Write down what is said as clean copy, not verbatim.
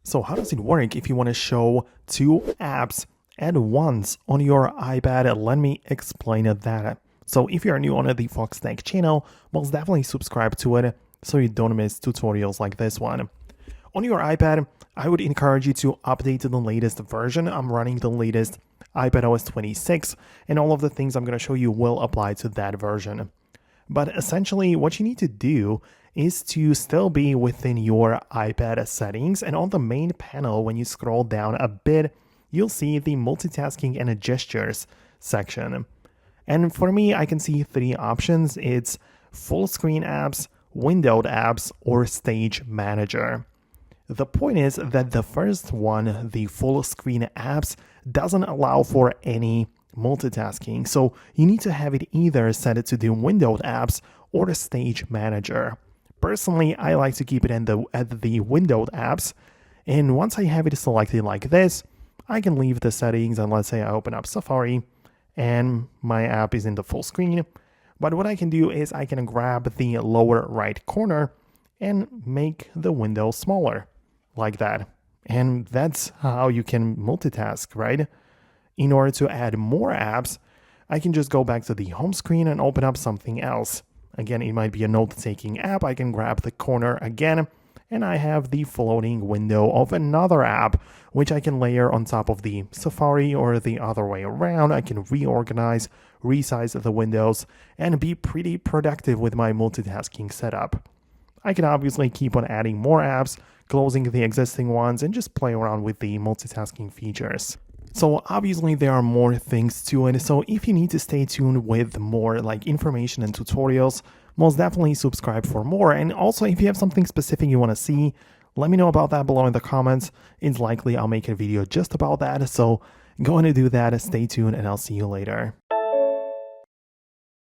So how does it work if you want to show two apps at once on your iPad? Let me explain that. So if you're new on the Foxtecc channel, most definitely subscribe to it so you don't miss tutorials like this one. On your iPad, I would encourage you to update to the latest version. I'm running the latest iPadOS 26, and all of the things I'm going to show you will apply to that version. But essentially, what you need to do is to still be within your iPad settings, and on the main panel, when you scroll down a bit, you'll see the multitasking and gestures section. And for me, I can see three options. It's full screen apps, windowed apps, or stage manager. The point is that the first one, the full screen apps, doesn't allow for any multitasking. So you need to have it either set it to the windowed apps or the stage manager. Personally, I like to keep it at the windowed apps. And once I have it selected like this, I can leave the settings, and let's say I open up Safari and my app is in the full screen. But what I can do is I can grab the lower right corner and make the window smaller like that. And that's how you can multitask, right? In order to add more apps, I can just go back to the home screen and open up something else. Again, it might be a note-taking app. I can grab the corner again, and I have the floating window of another app, which I can layer on top of the Safari or the other way around. I can reorganize, resize the windows, and be pretty productive with my multitasking setup. I can obviously keep on adding more apps, closing the existing ones, and just play around with the multitasking features. So obviously there are more things to it, so if you need to stay tuned with more like information and tutorials, most definitely subscribe for more. And also, if you have something specific you want to see, let me know about that below in the comments. It's likely I'll make a video just about that, so go ahead and do that, stay tuned, and I'll see you later.